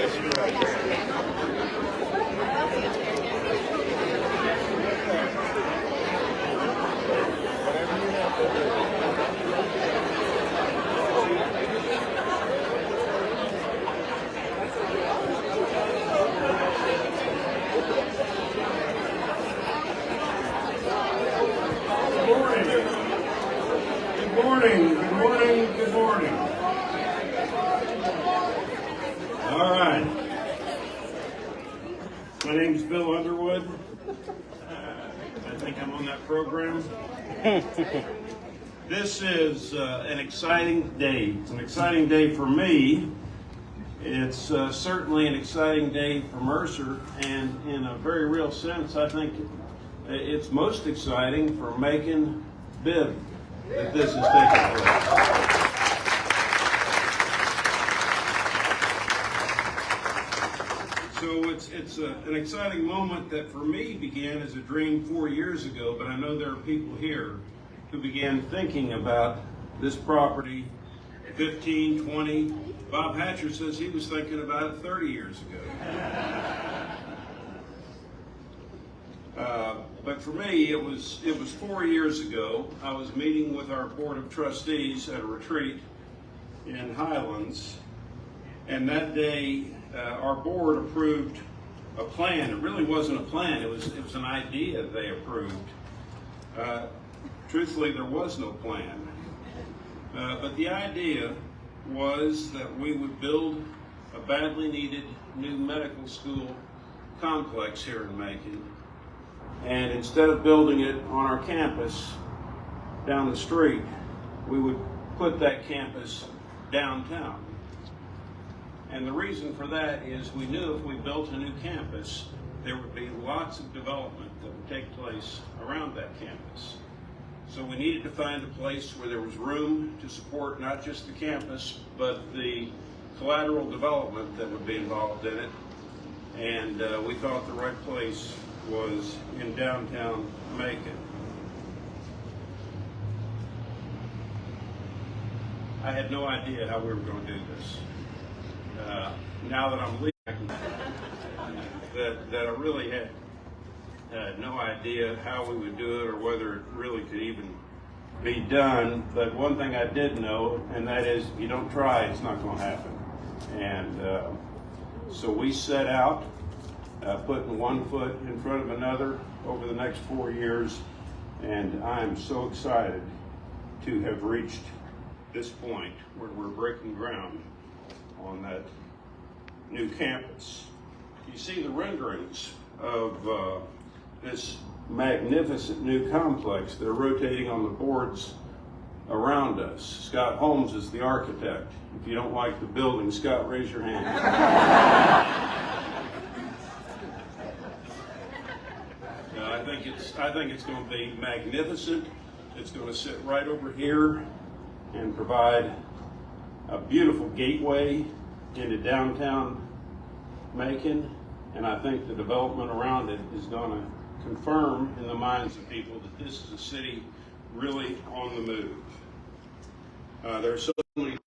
Good morning. All right. My name's Bill Underwood. I think I'm on that program. This is an exciting day. It's an exciting day for me. It's certainly an exciting day for Mercer, and in a very real sense, I think it's most exciting for Macon-Bibb that this is taking place. So it's an exciting moment that for me began as a dream 4 years ago, but I know there are people here who began thinking about this property 15, 20. Bob Hatcher says he was thinking about it 30 years ago. But for me, it was 4 years ago. I was meeting with our board of trustees at a retreat in Highlands, and that day our board approved a plan. It really wasn't a plan. It was an idea they approved. Truthfully, there was no plan. But the idea was that we would build a badly needed new medical school complex here in Macon. And instead of building it on our campus down the street, we would put that campus downtown. And the reason for that is we knew if we built a new campus, there would be lots of development that would take place around that campus. So we needed to find a place where there was room to support not just the campus, but the collateral development that would be involved in it. And we thought the right place was in downtown Macon. I had no idea how we were going to do this. Now that I'm leaving, that I really had no idea how we would do it or whether it really could even be done. But one thing I did know, and that is if you don't try, it's not going to happen. And so we set out, putting one foot in front of another over the next 4 years, and I'm so excited to have reached this point where we're breaking ground on that new campus. You see the renderings of this magnificent new complex that are rotating on the boards around us. Scott Holmes is the architect. If you don't like the building, Scott, raise your hand. I think it's going to be magnificent. It's going to sit right over here and provide a beautiful gateway into downtown Macon, and I think the development around it is going to confirm in the minds of people that this is a city really on the move. There are so many.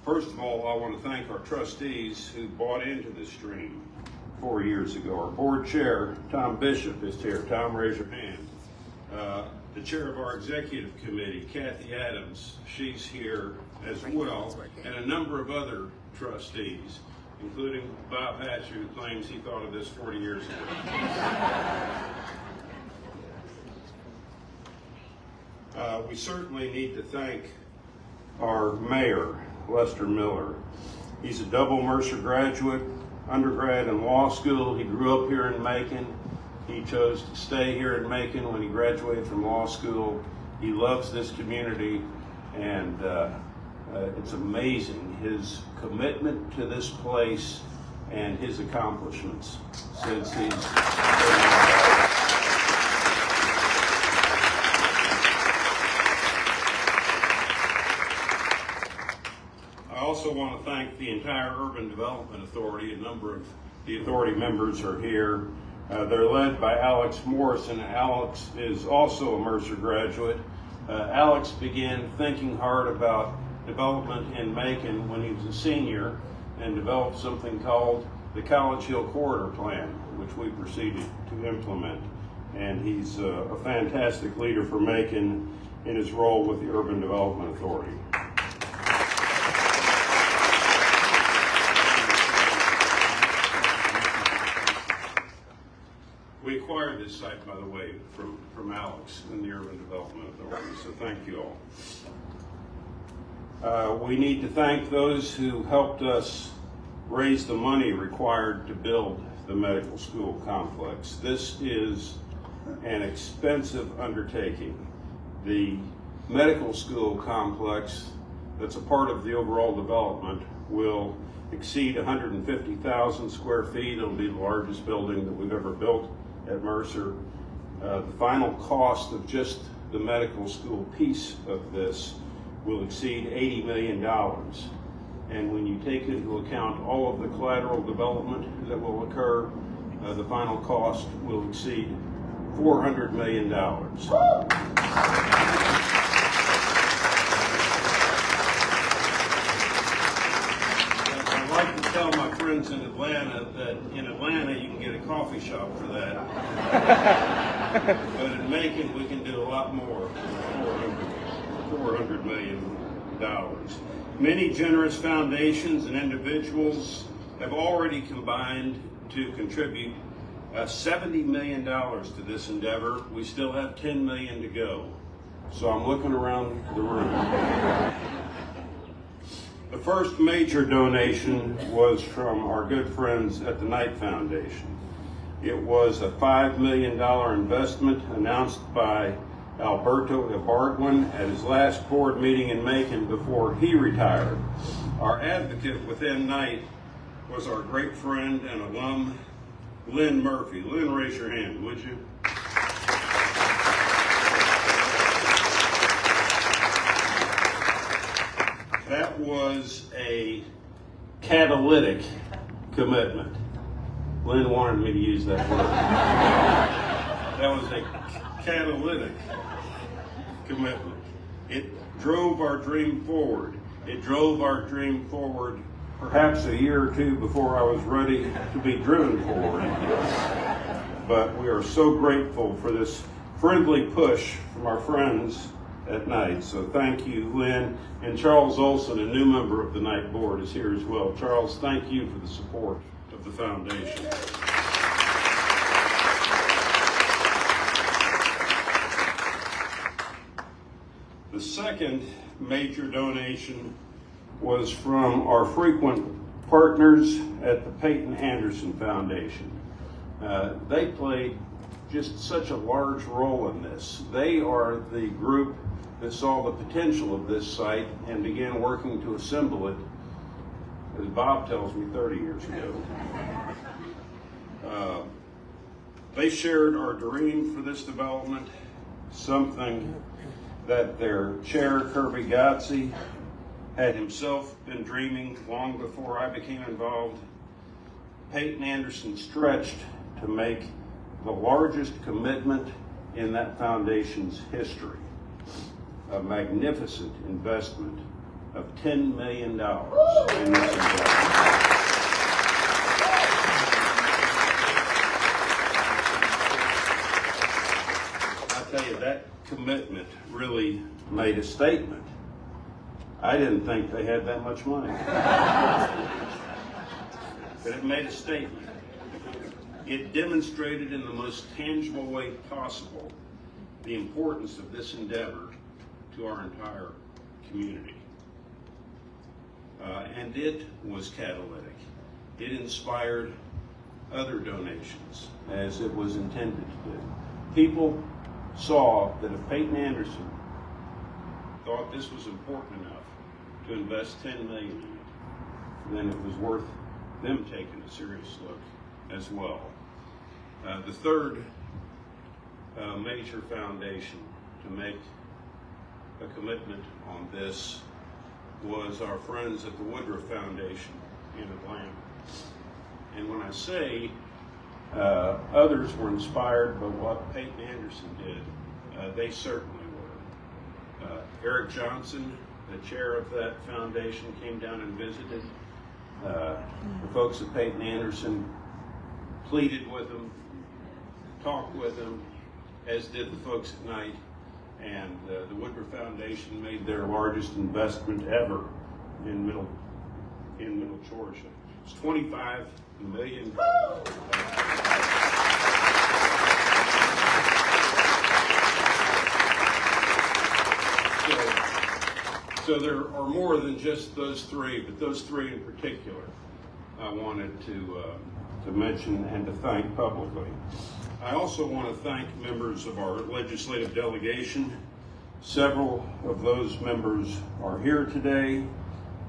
First of all, I want to thank our trustees who bought into this dream 4 years ago. Our board chair, Tom Bishop, is here. Tom, raise your hand. The chair of our executive committee, Kathy Adams, she's here as well, and a number of other trustees, including Bob Hatcher, who claims he thought of this 40 years ago. We certainly need to thank our mayor, Lester Miller. He's a double Mercer graduate, undergrad in law school. He grew up here in Macon. He chose to stay here in Macon when he graduated from law school. He loves this community, and it's amazing his commitment to this place and his accomplishments since he's I also want to thank the entire Urban Development Authority. A number of the authority members are here. They're led by Alex Morrison. Alex is also a Mercer graduate. Alex began thinking hard about development in Macon when he was a senior and developed something called the College Hill Corridor Plan, which we proceeded to implement. And he's a fantastic leader for Macon in his role with the Urban Development Authority. We acquired this site, by the way, from Alex in the Urban Development Authority, so thank you all. We need to thank those who helped us raise the money required to build the medical school complex. This is an expensive undertaking. The medical school complex that's a part of the overall development will exceed 150,000 square feet. It'll be the largest building that we've ever built at Mercer. The final cost of just the medical school piece of this will exceed $80 million. And when you take into account all of the collateral development that will occur, the final cost will exceed $400 million. I'd like to tell my friends in Atlanta that in Atlanta you can get a coffee shop for that. But in Macon we can do a lot more, $400 million. Many generous foundations and individuals have already combined to contribute $70 million to this endeavor. We still have $10 million to go. So I'm looking around the room. The first major donation was from our good friends at the Knight Foundation. It was a $5 million investment announced by Alberto Ibargüen at his last board meeting in Macon before he retired. Our advocate within Knight was our great friend and alum, Lynn Murphy. Lynn, raise your hand, would you? That was a catalytic commitment. Lynn wanted me to use that word. That was a catalytic commitment. It drove our dream forward. It drove our dream forward perhaps a year or two before I was ready to be driven forward. But we are so grateful for this friendly push from our friends at Knight. So thank you, Lynn. And Charles Olson, a new member of the Knight board, is here as well. Charles, thank you for the support of the foundation. The second major donation was from our frequent partners at the Peyton Anderson Foundation. They played just such a large role in this. They are the group that saw the potential of this site and began working to assemble it, as Bob tells me, 30 years ago. They shared our dream for this development, something that their chair, Kirby Gotze, had himself been dreaming long before I became involved. Peyton Anderson stretched to make the largest commitment in that foundation's history, a magnificent investment of $10 million in this investment. I tell you, that commitment really made a statement. I didn't think they had that much money. But it made a statement. It demonstrated in the most tangible way possible the importance of this endeavor to our entire community. And it was catalytic. It inspired other donations, as it was intended to do. People saw that if Peyton Anderson thought this was important enough to invest $10 million in it, then it was worth them taking a serious look as well. The third major foundation to make a commitment on this was our friends at the Woodruff Foundation in Atlanta. And when I say others were inspired by what Peyton Anderson did, they certainly were. Eric Johnson, the chair of that foundation, came down and visited. The folks at Peyton Anderson pleaded with him, talked with him, as did the folks at night. And the Woodward Foundation made their largest investment ever in Middle Georgia. It's $25 million. So there are more than just those three, but those three in particular I wanted to mention and to thank publicly. I also want to thank members of our legislative delegation. Several of those members are here today.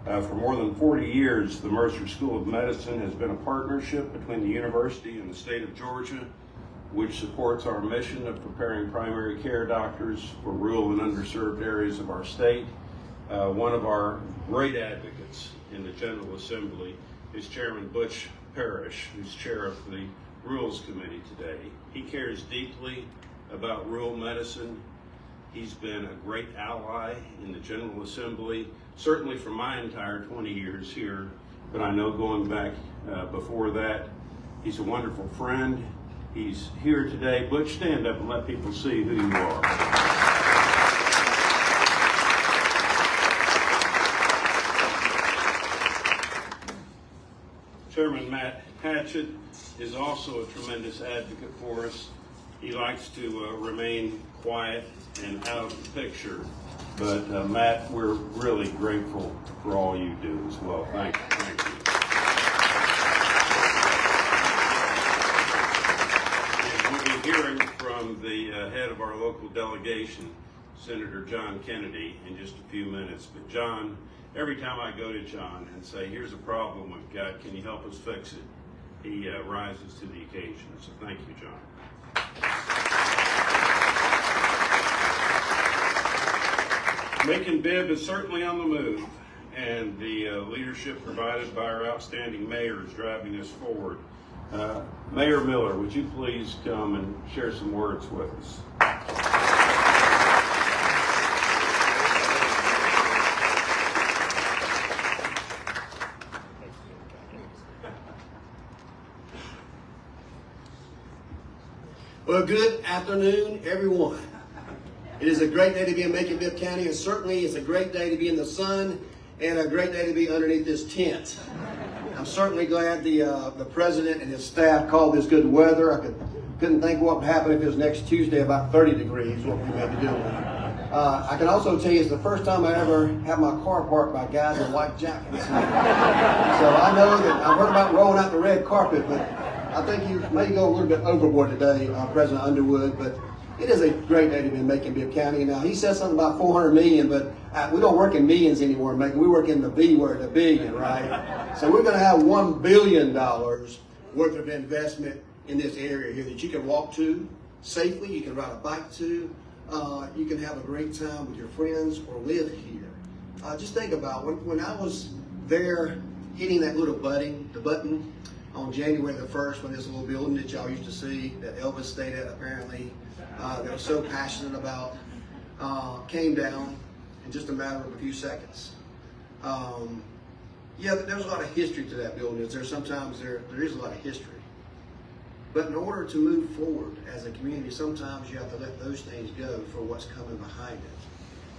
For more than 40 years, the Mercer School of Medicine has been a partnership between the university and the state of Georgia, which supports our mission of preparing primary care doctors for rural and underserved areas of our state. One of our great advocates in the General Assembly is Chairman Butch Parrish, who's chair of the Rules Committee today. He cares deeply about rural medicine. He's been a great ally in the General Assembly, certainly for my entire 20 years here, but I know going back before that. He's a wonderful friend. He's here today. Butch, stand up and let people see who you are. Chairman Matt Hatchett is also a tremendous advocate for us. He likes to remain quiet and out of the picture, but Matt, we're really grateful for all you do as well. Thank you. And we'll be hearing from the head of our local delegation, Senator John Kennedy, in just a few minutes. But John, every time I go to John and say, here's a problem we've got, can you help us fix it? He rises to the occasion. So thank you, John. Macon-Bibb is certainly on the move, and the leadership provided by our outstanding mayor is driving us forward. Mayor Miller, would you please come and share some words with us? Well, good afternoon, everyone. It is a great day to be in Macon-Bibb County, and certainly it's a great day to be in the sun and a great day to be underneath this tent. I'm certainly glad the president and his staff called this good weather. I couldn't think what would happen if it was next Tuesday about 30 degrees, what we may be doing. I can also tell you it's the first time I ever have my car parked by guys in white jackets. So I know that I've heard about rolling out the red carpet, but I think you may go a little bit overboard today, President Underwood, but it is a great day to be in Macon-Bibb County. Now, he said something about 400 million, but we don't work in millions anymore in Macon. We work in the B word, the billion, right? So we're going to have $1 billion worth of investment in this area here that you can walk to safely, you can ride a bike to, you can have a great time with your friends or live here. Just think about when I was there hitting that little the button on January the 1st, when this little building that y'all used to see that Elvis stayed at apparently, they were so passionate about, came down in just a matter of a few seconds. Yeah, there's a lot of history to that building. Sometimes there is a lot of history. But in order to move forward as a community, sometimes you have to let those things go for what's coming behind it.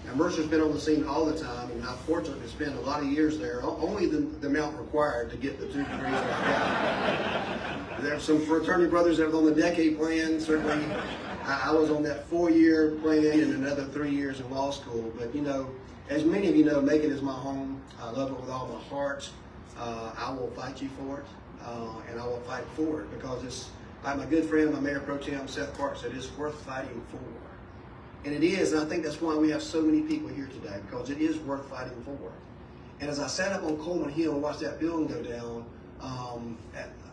Now, Mercer's been on the scene all the time, and I've fortunately spent a lot of years there, only the amount required to get the 2 degrees that I got. There's some fraternity brothers that were on the decade plan. Certainly, I was on that 4-year plan and another 3 years in law school. But, you know, as many of you know, Macon is my home. I love it with all my heart. I will fight you for it, and I will fight for it because it's, like my good friend, my Mayor Pro Tem, Seth Park, said, it's worth fighting for. And it is, and I think that's why we have so many people here today, because it is worth fighting for. And as I sat up on Coleman Hill and watched that building go down,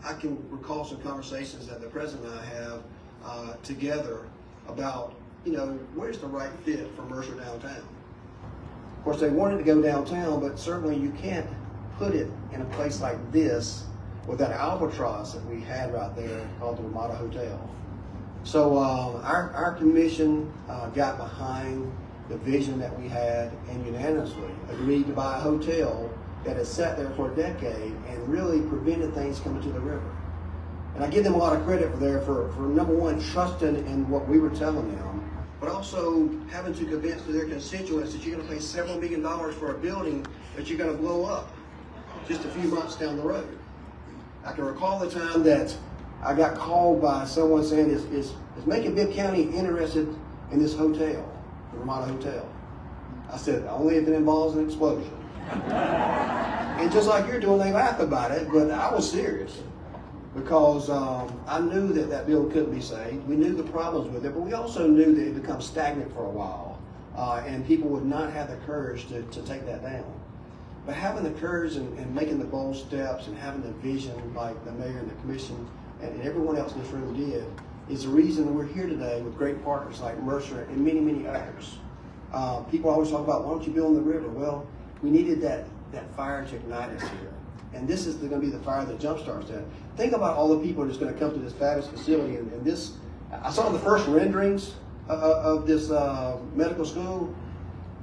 I can recall some conversations that the president and I have together about, you know, where's the right fit for Mercer downtown? Of course, they wanted to go downtown, but certainly you can't put it in a place like this with that albatross that we had right there called the Ramada Hotel. So our commission got behind the vision that we had and unanimously agreed to buy a hotel that has sat there for a decade and really prevented things coming to the river. And I give them a lot of credit for number one, trusting in what we were telling them, but also having to convince their constituents that you're going to pay several $1 million for a building that you're going to blow up just a few months down the road. I can recall the time that I got called by someone saying, is Macon-Bibb County interested in this hotel, the Ramada Hotel? I said, only if it involves an explosion. And just like you're doing, they laugh about it, but I was serious. Because I knew that that building couldn't be saved. We knew the problems with it, but we also knew that it had become stagnant for a while, and people would not have the courage to take that down. But having the courage and making the bold steps and having the vision like the mayor and the commission and everyone else in this room did is the reason we're here today with great partners like Mercer and many, many others. People always talk about, why don't you build in the river? Well, we needed that fire to ignite us here. And this is going to be the fire that jumpstarts that. Think about all the people that's going to come to this fabulous facility. And this, I saw the first renderings of this medical school.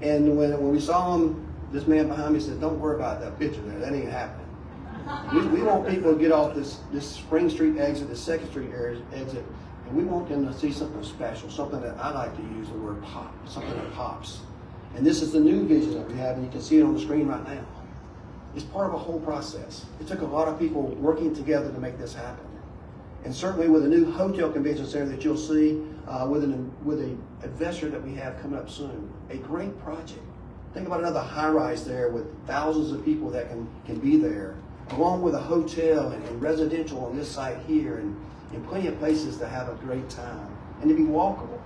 And when we saw them, this man behind me said, don't worry about that picture there. That ain't happening. We want people to get off this Spring Street exit, this 2nd Street exit, and we want them to see something special, something that I like to use the word pop, something that pops. And this is the new vision that we have, and you can see it on the screen right now. It's part of a whole process. It took a lot of people working together to make this happen. And certainly with a new hotel convention center that you'll see, with an investor that we have coming up soon, a great project. Think about another high-rise there with thousands of people that can be there, along with a hotel and residential on this site here, and plenty of places to have a great time, and to be walkable.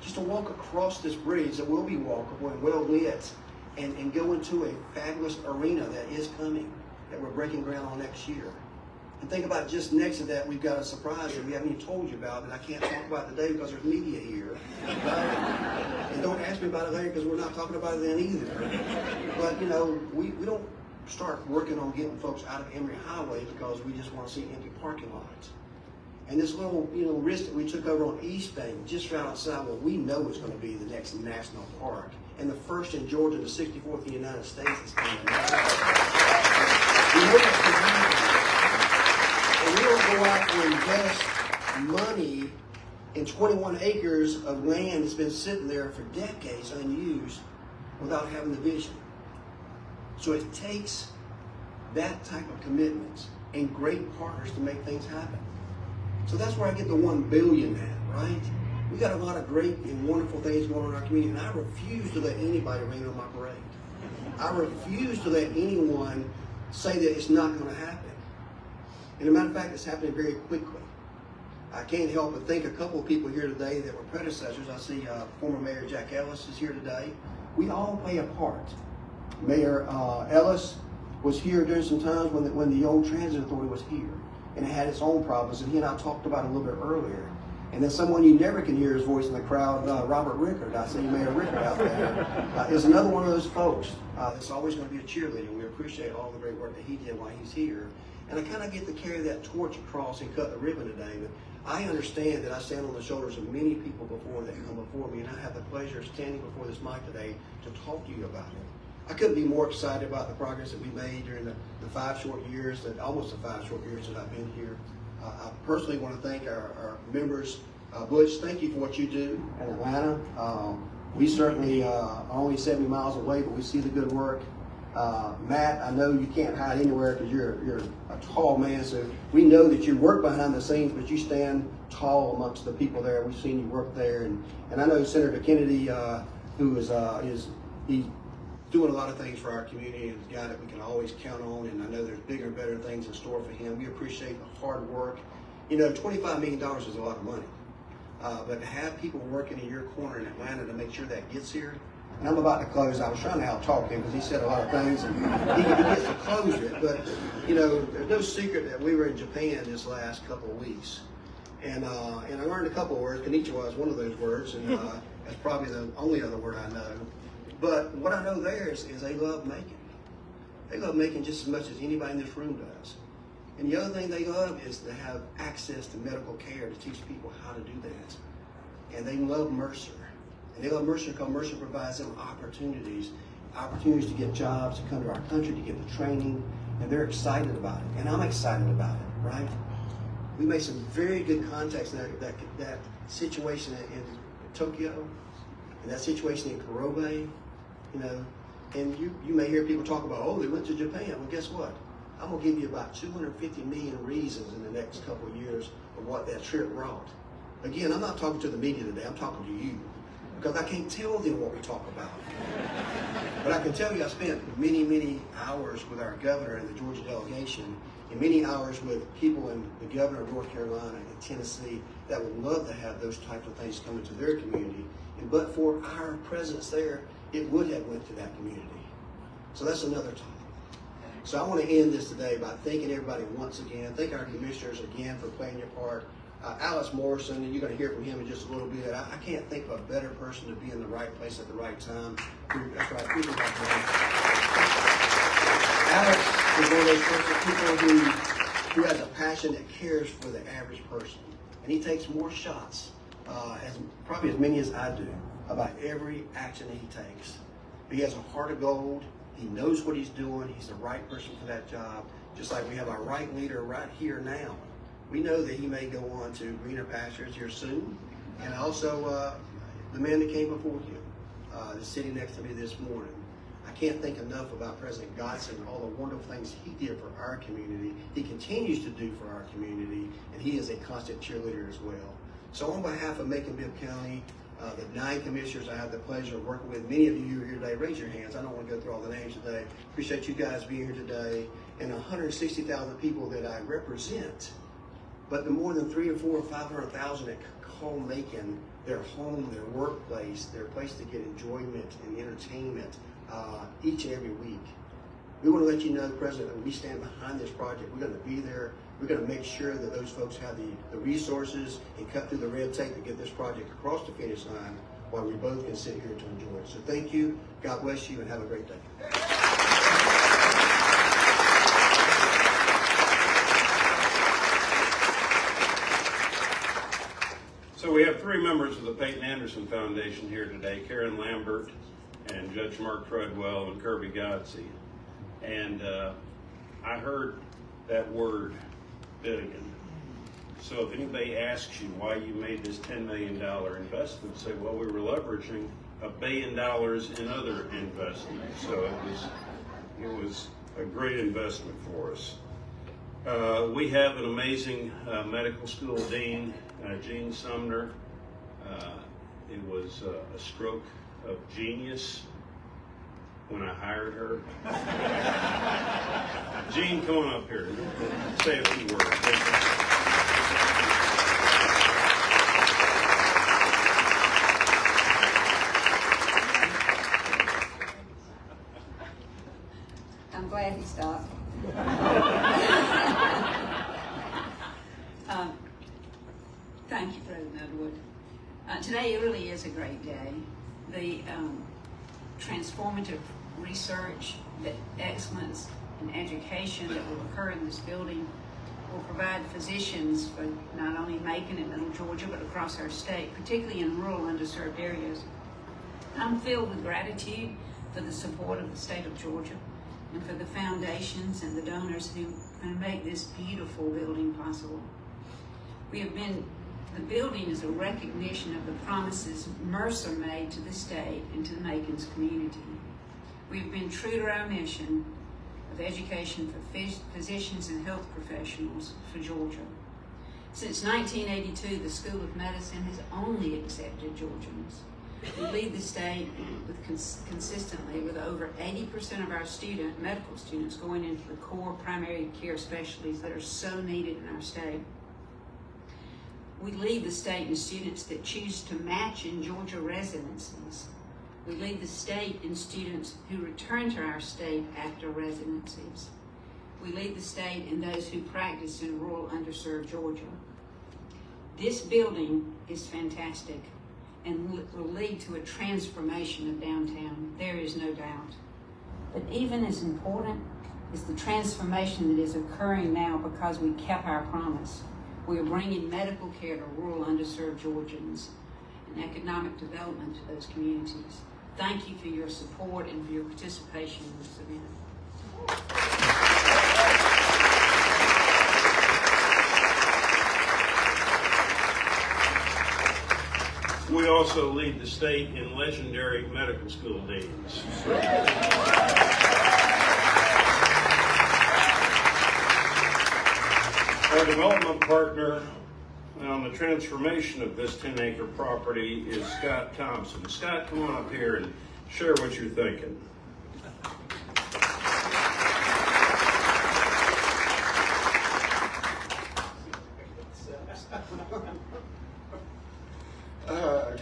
Just to walk across this bridge that will be walkable and well lit, and go into a fabulous arena that is coming, that we're breaking ground on next year. And think about just next to that, we've got a surprise that we haven't even told you about, and I can't talk about today because there's media here. And don't ask me about it later because we're not talking about it then either. But you know, we don't start working on getting folks out of Emory Highway because we just want to see empty parking lots. And this little, risk that we took over on East Bank, just right outside what we know is going to be the next national park, and the first in Georgia, the 64th in the United States is coming. We know that's going to happen. And we don't go out and invest money in 21 acres of land that's been sitting there for decades unused without having the vision. So it takes that type of commitment and great partners to make things happen. So that's where I get the $1 billion at, right? We got a lot of great and wonderful things going on in our community, and I refuse to let anybody rain on my parade. I refuse to let anyone say that it's not going to happen. And as a matter of fact, it's happening very quickly. I can't help but think a couple of people here today that were predecessors. I see former Mayor Jack Ellis is here today. We all play a part. Mayor Ellis was here during some times when the old transit authority was here, and it had its own problems, and he and I talked about it a little bit earlier. And then someone you never can hear his voice in the crowd, Robert Rickard. I see Mayor Rickard out there. Is another one of those folks that's always going to be a cheerleader. We appreciate all the great work that he did while he's here. And I kind of get to carry that torch across and cut the ribbon today. But I understand that I stand on the shoulders of many people before that come before me, and I have the pleasure of standing before this mic today to talk to you about it. I couldn't be more excited about the progress that we made during the 5 short years, almost the 5 short years that I've been here. I personally want to thank our members. Butch, thank you for what you do in Atlanta. We certainly are only 70 miles away, but we see the good work. Matt, I know you can't hide anywhere because you're a tall man, so we know that you work behind the scenes, but you stand tall amongst the people there. We've seen you work there, and I know Senator Kennedy, who is he's doing a lot of things for our community, and a guy that we can always count on, and I know there's bigger and better things in store for him. We appreciate the hard work. $25 million is a lot of money, but to have people working in your corner in Atlanta to make sure that gets here. And I'm about to close. I was trying to out-talk him because he said a lot of things, and he gets to close it. But, there's no secret that we were in Japan this last couple of weeks. And I learned a couple of words. Konnichiwa is one of those words, and that's probably the only other word I know. But what I know there is they love Macon. They love Macon just as much as anybody in this room does. And the other thing they love is to have access to medical care to teach people how to do that. And they love Mercer. And they love Mercer because Mercer provides them opportunities to get jobs, to come to our country, to get the training, and they're excited about it. And I'm excited about it, right? We made some very good contacts in that situation in Tokyo, and that situation in Karobe, you know. And you may hear people talk about, oh, they went to Japan. Well, guess what? I'm going to give you about 250 million reasons in the next couple of years of what that trip brought. Again, I'm not talking to the media today. I'm talking to you. Because I can't tell them what we talk about. But I can tell you I spent many, many hours with our governor and the Georgia delegation, and many hours with people in the governor of North Carolina and Tennessee that would love to have those types of things come into their community. And but for our presence there, it would have went to that community. So that's another topic. So I want to end this today by thanking everybody once again. Thank our commissioners again for playing your part. Alice Morrison, and you're going to hear from him in just a little bit. I can't think of a better person to be in the right place at the right time. That's right. Alex is one of those people who has a passion that cares for the average person. And he takes more shots, probably as many as I do, about every action that he takes. He has a heart of gold. He knows what he's doing. He's the right person for that job. Just like we have our right leader right here now. We know that he may go on to greener pastures here soon. And also the man that came before him, that's sitting next to me this morning. I can't think enough about President Godson and all the wonderful things he did for our community. He continues to do for our community, and he is a constant cheerleader as well. So on behalf of Macon-Bibb County, the 9 commissioners I have the pleasure of working with, many of you who are here today, raise your hands. I don't want to go through all the names today. Appreciate you guys being here today. And 160,000 people that I represent. But the more than 300,000 or 400,000 or 500,000 that call Macon their home, their workplace, their place to get enjoyment and entertainment each and every week. We want to let you know, President, that we stand behind this project. We're going to be there. We're going to make sure that those folks have the resources and cut through the red tape to get this project across the finish line while we both can sit here to enjoy it. So thank you. God bless you and have a great day. So we have 3 members of the Peyton Anderson Foundation here today, Karen Lambert and Judge Mark Treadwell and Kirby Godsey. And I heard that word, billion. So if anybody asks you why you made this $10 million investment, say, well, we were leveraging $1 billion in other investments. So it was a great investment for us. We have an amazing medical school dean, Jean Sumner. It was a stroke of genius when I hired her. Jean, come on up here. Say a few words. I'm glad he stopped. Thank you, President Underwood. Today really is a great day. The transformative research, the excellence in education that will occur in this building will provide physicians for not only Macon and Middle Georgia, but across our state, particularly in rural underserved areas. I'm filled with gratitude for the support of the state of Georgia and for the foundations and the donors who make this beautiful building possible. The building is a recognition of the promises Mercer made to the state and to Macon's community. We've been true to our mission of education for physicians and health professionals for Georgia. Since 1982, the School of Medicine has only accepted Georgians. We lead the state consistently with over 80% of our medical students going into the core primary care specialties that are so needed in our state. We lead the state in students that choose to match in Georgia residencies. We lead the state in students who return to our state after residencies. We lead the state in those who practice in rural underserved Georgia. This building is fantastic and will lead to a transformation of downtown. There is no doubt. But even as important is the transformation that is occurring now because we kept our promise. We are bringing medical care to rural underserved Georgians. and economic development to those communities. Thank you for your support and for your participation in this event. We also lead the state in legendary medical school days. Our development partner on the transformation of this 10-acre property is Scott Thompson. Scott, come on up here and share what you're thinking.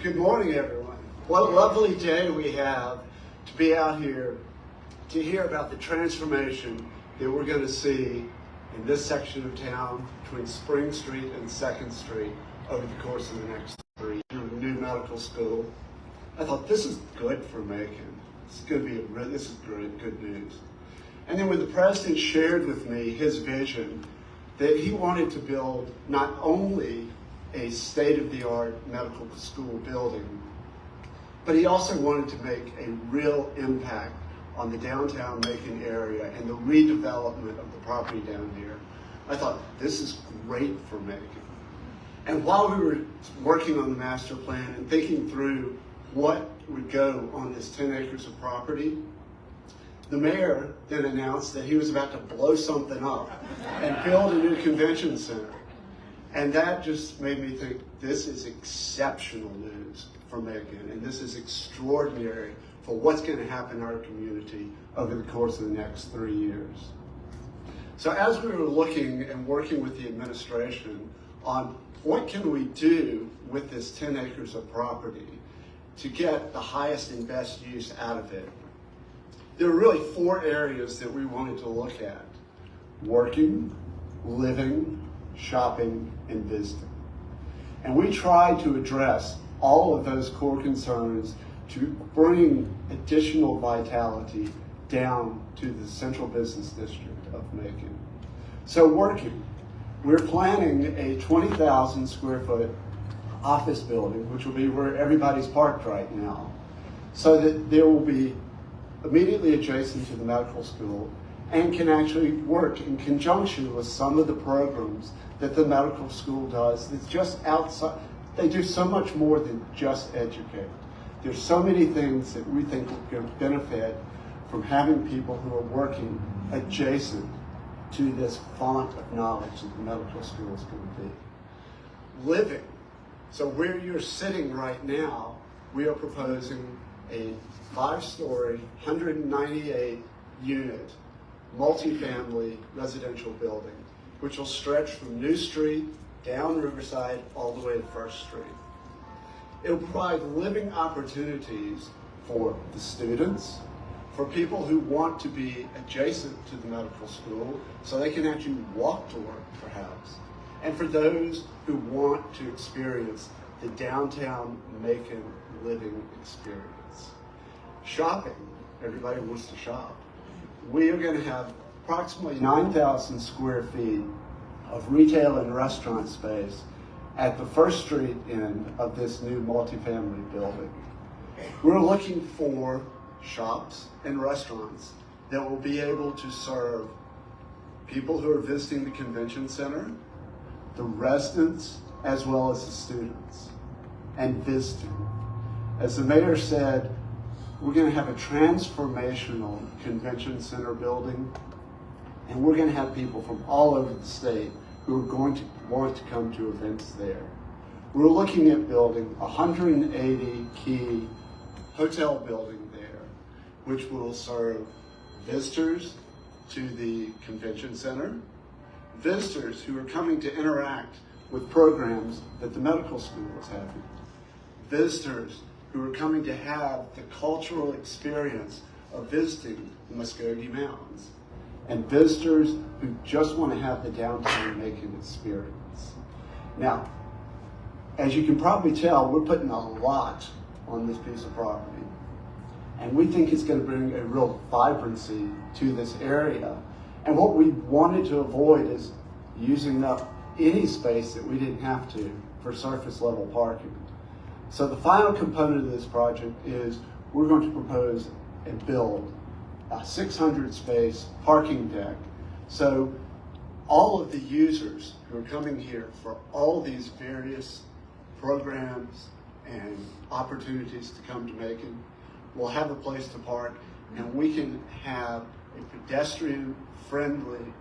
Good morning, everyone. What a lovely day we have to be out here to hear about the transformation that we're going to see in this section of town between Spring Street and 2nd Street over the course of the next 3 years. New medical school. I thought, this is good for Macon. This is great, good news. And then when the president shared with me his vision that he wanted to build not only a state-of-the-art medical school building, but he also wanted to make a real impact on the downtown Macon area and the redevelopment of the property down here. I thought, this is great for Macon. And while we were working on the master plan and thinking through what would go on this 10 acres of property, the mayor then announced that he was about to blow something up and build a new convention center. And that just made me think, this is exceptional news for Macon, and this is extraordinary for what's going to happen in our community over the course of the next 3 years. So as we were looking and working with the administration on what can we do with this 10 acres of property to get the highest and best use out of it, there were really 4 areas that we wanted to look at: working, living, shopping, and visiting. And we tried to address all of those core concerns to bring additional vitality down to the central business district of Macon. So working, we're planning a 20,000 square foot office building, which will be where everybody's parked right now, so that there will be immediately adjacent to the medical school and can actually work in conjunction with some of the programs that the medical school does. It's just outside. They do so much more than just educate. There's so many things that we think will benefit from having people who are working adjacent to this font of knowledge that the medical school is going to be. Living. So where you're sitting right now, we are proposing a 5-story, 198 unit, multifamily residential building, which will stretch from New Street down Riverside all the way to 1st Street. It will provide living opportunities for the students, for people who want to be adjacent to the medical school so they can actually walk to work perhaps, and for those who want to experience the downtown Macon living experience. Shopping, everybody wants to shop. We are going to have approximately 9,000 square feet of retail and restaurant space at the 1st Street end of this new multifamily building. We're looking for shops and restaurants that will be able to serve people who are visiting the convention center, the residents, as well as the students, and visiting. As the mayor said, we're going to have a transformational convention center building, and we're going to have people from all over the state who are going to want to come to events there. We're looking at building a 180-key hotel building there, which will serve visitors to the convention center, visitors who are coming to interact with programs that the medical school is having, visitors who are coming to have the cultural experience of visiting the Muskogee Mountains, and visitors who just want to have the downtown Macon experience. Now, as you can probably tell, we're putting a lot on this piece of property, and we think it's going to bring a real vibrancy to this area. And what we wanted to avoid is using up any space that we didn't have to for surface level parking. So the final component of this project is we're going to propose and build a 600 space parking deck. So all of the users who are coming here for all these various programs and opportunities to come to Macon will have a place to park, and we can have a pedestrian-friendly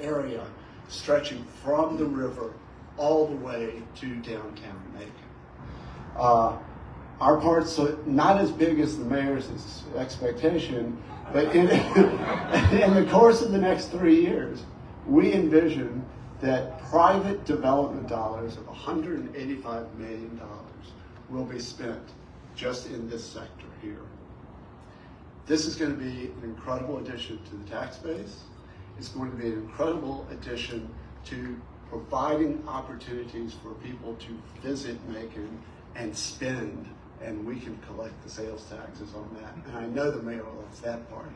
area stretching from the river all the way to downtown Macon. Our part's not as big as the mayor's expectation, but in the course of the next 3 years, we envision that private development dollars of $185 million will be spent just in this sector here. This is going to be an incredible addition to the tax base. It's going to be an incredible addition to providing opportunities for people to visit Macon and spend, and we can collect the sales taxes on that. And I know the mayor loves that part.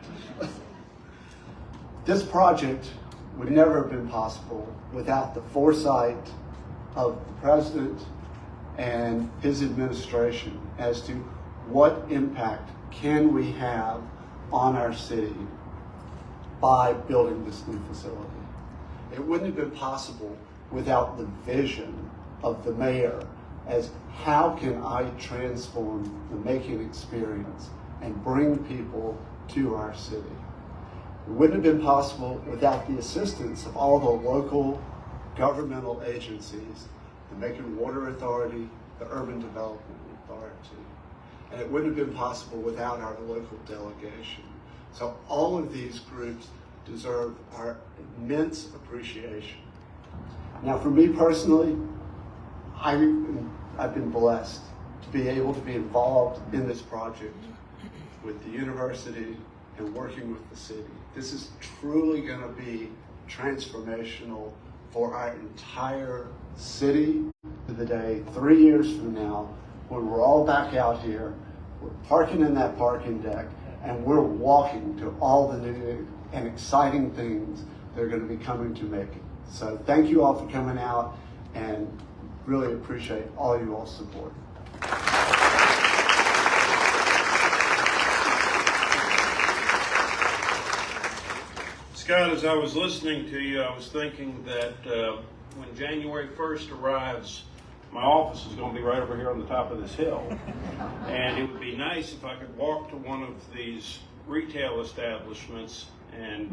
This project would never have been possible without the foresight of the president and his administration as to what impact can we have on our city by building this new facility. It wouldn't have been possible without the vision of the mayor as how can I transform the Macon experience and bring people to our city. It wouldn't have been possible without the assistance of all the local governmental agencies, the Macon Water Authority, the Urban Development Authority. And it wouldn't have been possible without our local delegation. So all of these groups deserve our immense appreciation. Now for me personally, I've been blessed to be able to be involved in this project with the university and working with the city. This is truly going to be transformational for our entire city to the day 3 years from now when we're all back out here, we're parking in that parking deck, and we're walking to all the new and exciting things that are going to be coming to Macon. So thank you all for coming out, and really appreciate all you all's support. Scott, as I was listening to you, I was thinking that when January 1st arrives, my office is going to be right over here on the top of this hill. And it would be nice if I could walk to one of these retail establishments and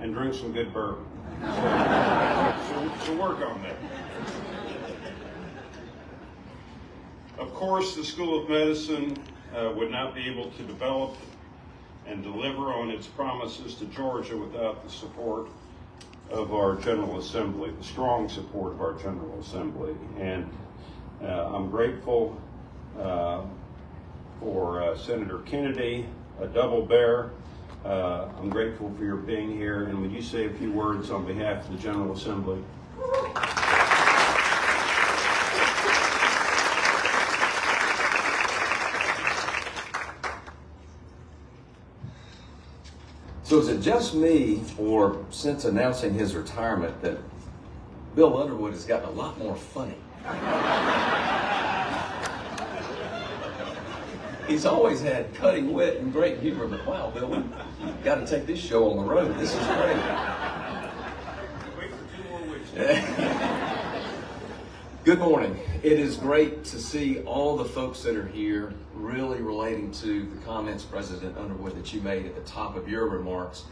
drink some good bourbon. So work on that. Of course, the School of Medicine would not be able to develop and deliver on its promises to Georgia without the support of our General Assembly, the strong support of our General Assembly. And I'm grateful for Senator Kennedy, a double bear. I'm grateful for your being here. And would you say a few words on behalf of the General Assembly? So is it just me, or since announcing his retirement, that Bill Underwood has gotten a lot more funny? He's always had cutting wit and great humor, but wow, Bill, we've got to take this show on the road. This is great. Wait for 2 more weeks. Good morning. It is great to see all the folks that are here really relating to the comments, President Underwood, that you made at the top of your remarks.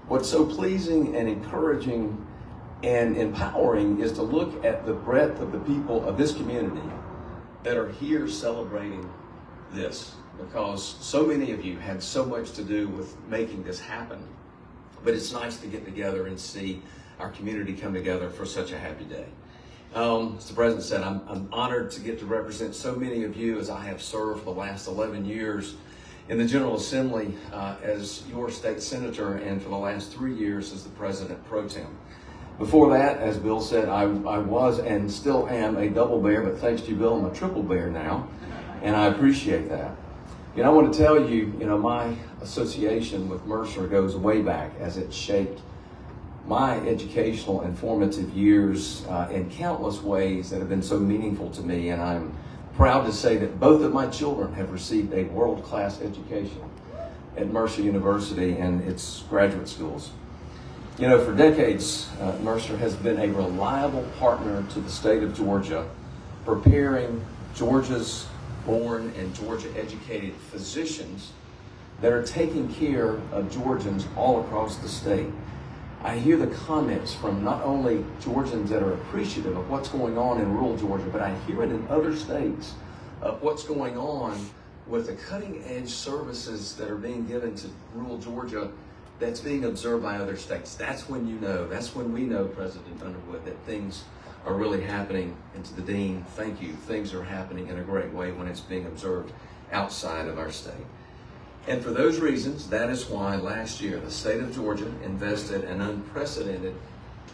What's so pleasing and encouraging and empowering is to look at the breadth of the people of this community that are here celebrating this, because so many of you had so much to do with making this happen. But it's nice to get together and see our community come together for such a happy day. As the President said, I'm honored to get to represent so many of you, as I have served the last 11 years in the General Assembly as your state senator, and for the last 3 years as the President pro tem. Before that, as Bill said, I was and still am a double bear, but thanks to you, Bill, I'm a triple bear now, and I appreciate that. You know, I want to tell you, my association with Mercer goes way back, as it shaped my educational and formative years in countless ways that have been so meaningful to me, and I'm proud to say that both of my children have received a world-class education at Mercer University and its graduate schools. You know, for decades, Mercer has been a reliable partner to the state of Georgia, preparing Georgia's born and Georgia-educated physicians that are taking care of Georgians all across the state. I hear the comments from not only Georgians that are appreciative of what's going on in rural Georgia, but I hear it in other states of what's going on with the cutting-edge services that are being given to rural Georgia that's being observed by other states. That's when we know, President Underwood, that things are really happening. And to the Dean, thank you. Things are happening in a great way when it's being observed outside of our state. And for those reasons, that is why last year the state of Georgia invested an unprecedented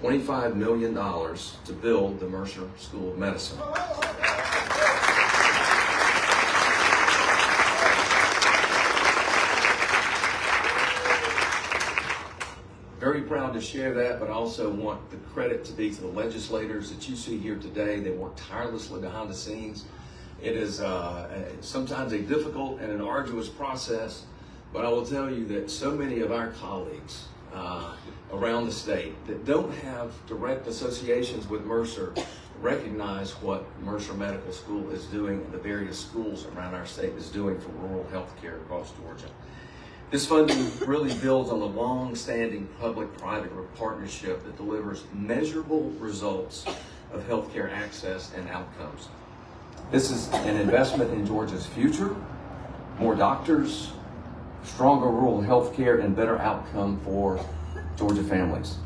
$25 million to build the Mercer School of Medicine. Very proud to share that, but also want the credit to be to the legislators that you see here today. They work tirelessly behind the scenes. It is sometimes a difficult and an arduous process, but I will tell you that so many of our colleagues around the state that don't have direct associations with Mercer recognize what Mercer Medical School is doing and the various schools around our state is doing for rural health care across Georgia. This funding really builds on the long-standing public-private partnership that delivers measurable results of healthcare access and outcomes. This is an investment in Georgia's future, more doctors, stronger rural health care, and better outcome for Georgia families.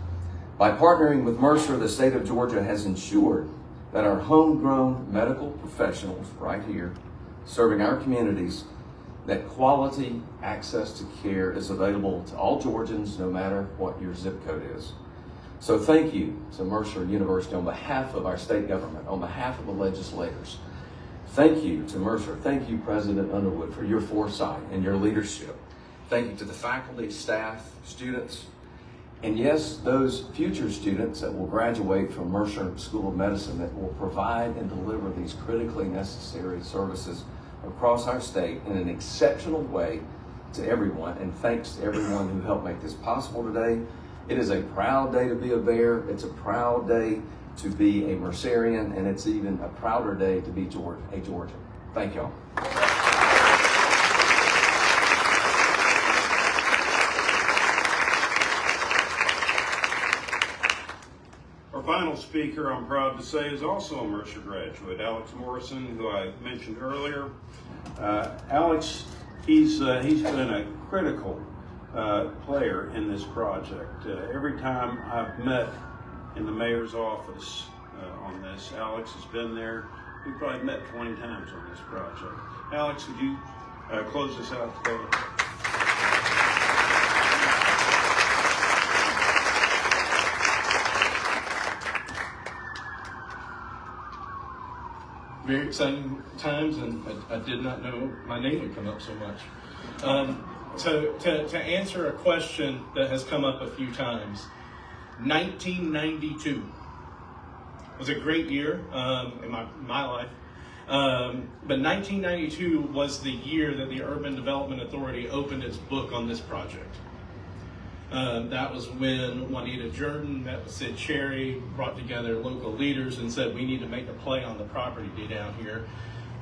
By partnering with Mercer, the state of Georgia has ensured that our homegrown medical professionals right here, serving our communities, that quality access to care is available to all Georgians, no matter what your zip code is. So thank you to Mercer University on behalf of our state government, on behalf of the legislators. Thank you to Mercer. Thank you, President Underwood, for your foresight and your leadership. Thank you to the faculty, staff, students, and yes, those future students that will graduate from Mercer School of Medicine that will provide and deliver these critically necessary services across our state in an exceptional way to everyone. And thanks to everyone who helped make this possible today. It is a proud day to be a Bear. It's a proud day to be a Mercerian, and it's even a prouder day to be a Georgian. Thank y'all. Our final speaker, I'm proud to say, is also a Mercer graduate, Alex Morrison, who I mentioned earlier. Alex, he's been a critical player in this project. Every time I've met in the mayor's office on this, Alex has been there. We've probably met 20 times on this project. Alex, would you close us out today? Very exciting times, and I did not know my name would come up so much. So to answer a question that has come up a few times, 1992 was a great year in my life, but 1992 was the year that the Urban Development Authority opened its book on this project. That was when Juanita Jordan met with Sid Cherry, brought together local leaders and said, we need to make a play on the property down here,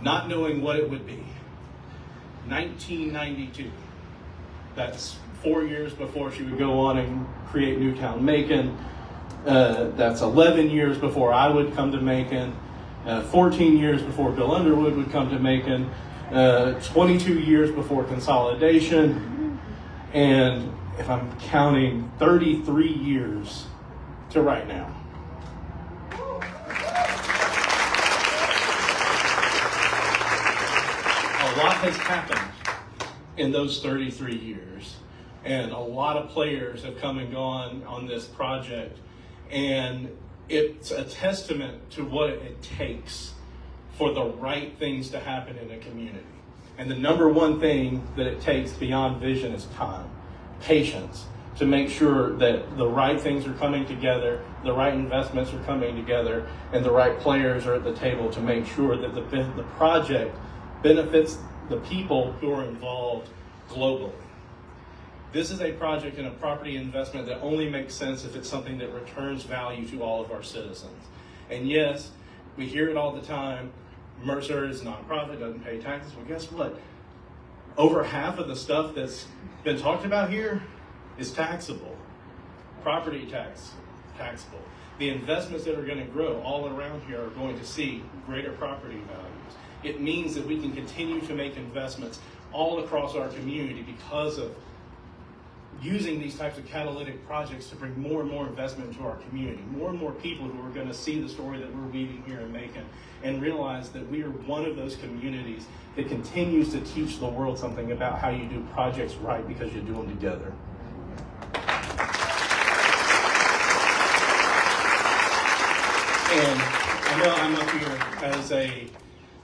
not knowing what it would be. 1992. That's 4 years before she would go on and create Newtown Macon. That's 11 years before I would come to Macon. 14 years before Bill Underwood would come to Macon. 22 years before consolidation. And if I'm counting, 33 years to right now. A lot has happened in those 33 years, and a lot of players have come and gone on this project, and it's a testament to what it takes for the right things to happen in a community. And the number one thing that it takes beyond vision is time. Patience to make sure that the right things are coming together, the right investments are coming together, and the right players are at the table to make sure that the project benefits the people who are involved globally. This is a project and a property investment that only makes sense if it's something that returns value to all of our citizens. And yes, we hear it all the time, Mercer is a nonprofit, doesn't pay taxes. Well, guess what? Over half of the stuff that's been talked about here is taxable. Property tax, taxable. The investments that are going to grow all around here are going to see greater property values. It means that we can continue to make investments all across our community because of using these types of catalytic projects to bring more and more investment into our community, more and more people who are going to see the story that we're weaving here in Macon and realize that we are one of those communities that continues to teach the world something about how you do projects right because you do them together. And I know I'm up here as a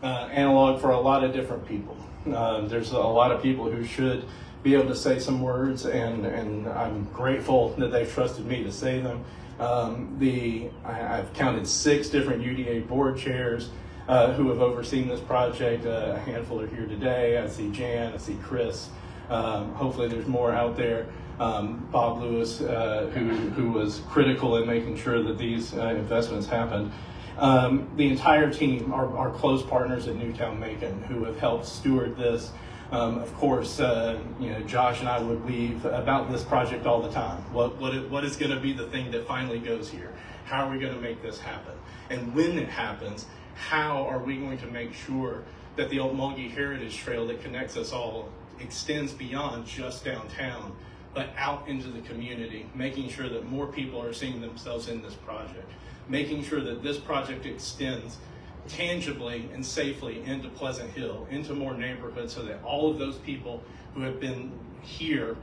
analog for a lot of different people. There's a lot of people who should be able to say some words, and I'm grateful that they've trusted me to say them. I've counted 6 different UDA board chairs who have overseen this project. A handful are here today. I see Jan, I see Chris. Hopefully there's more out there. Bob Lewis, who was critical in making sure that these investments happened. The entire team, our close partners at Newtown Macon, who have helped steward this. Of course, Josh and I would weave about this project all the time. What is going to be the thing that finally goes here? How are we going to make this happen? And when it happens, how are we going to make sure that the Old Mulgee Heritage Trail that connects us all extends beyond just downtown, but out into the community, making sure that more people are seeing themselves in this project, making sure that this project extends tangibly and safely into Pleasant Hill, into more neighborhoods, so that all of those people who have been here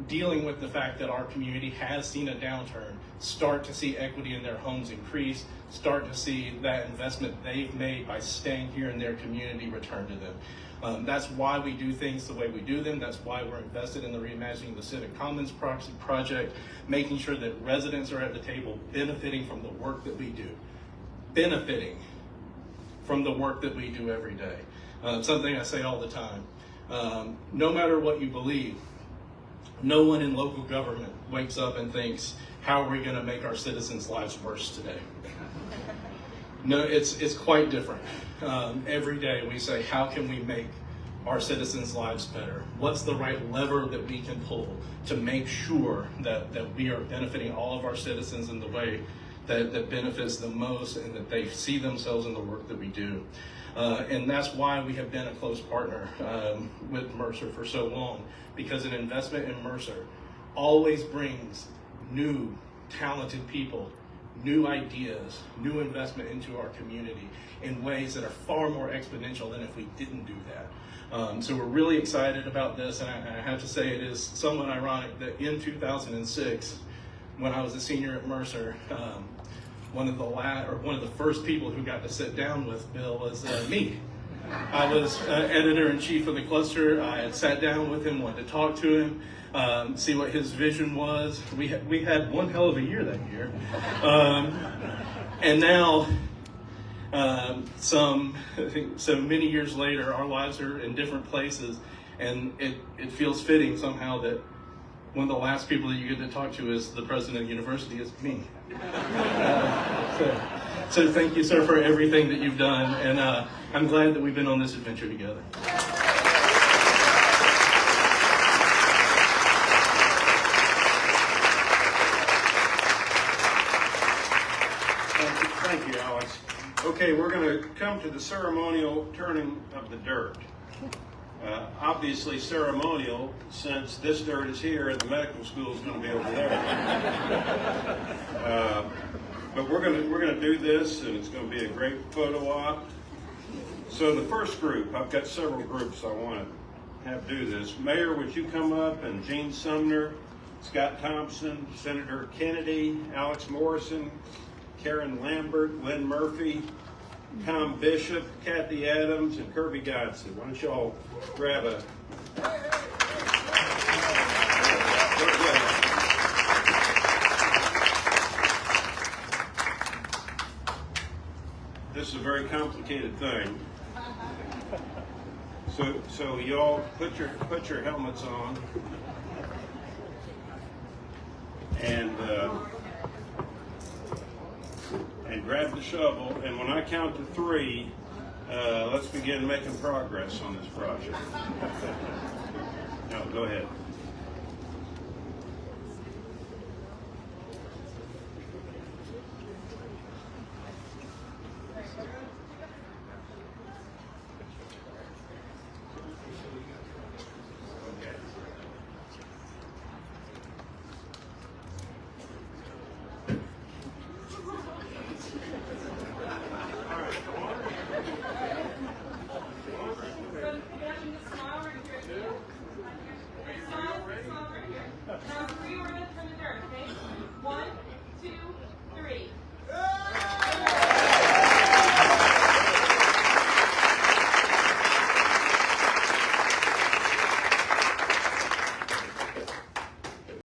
dealing with the fact that our community has seen a downturn start to see equity in their homes increase, start to see that investment they've made by staying here in their community return to them. That's why we do things the way we do them. That's why we're invested in the Reimagining the Civic Commons project, making sure that residents are at the table benefiting from the work that we do. Benefiting from the work that we do every day. Something I say all the time. No matter what you believe, no one in local government wakes up and thinks, how are we going to make our citizens' lives worse today? No, it's quite different. Every day we say, how can we make our citizens' lives better? What's the right lever that we can pull to make sure that we are benefiting all of our citizens in the way that benefits them most, and that they see themselves in the work that we do. And that's why we have been a close partner with Mercer for so long, because an investment in Mercer always brings new, talented people, new ideas, new investment into our community in ways that are far more exponential than if we didn't do that. So we're really excited about this, and I have to say it is somewhat ironic that in 2006, when I was a senior at Mercer, one of the first people who got to sit down with Bill was me. I was editor-in-chief of the cluster. I had sat down with him, wanted to talk to him, see what his vision was. We had one hell of a year that year. And now, so many years later, our lives are in different places, and it feels fitting somehow that one of the last people that you get to talk to is the president of the university, is me. So thank you, sir, for everything that you've done, and I'm glad that we've been on this adventure together. Thank you, Alex. Okay, we're going to come to the ceremonial turning of the dirt. Obviously ceremonial, since this dirt is here and the medical school is going to be over there. But we're going to do this, and it's going to be a great photo op. So the first group, I've got several groups I want to have do this. Mayor, would you come up, and Gene Sumner, Scott Thompson, Senator Kennedy, Alex Morrison, Karen Lambert, Lynn Murphy, Tom Bishop, Kathy Adams, and Kirby Godson. Why don't you all grab a... is a very complicated thing. So y'all put your helmets on and grab the shovel. And when I count to 3, let's begin making progress on this project. Now, go ahead.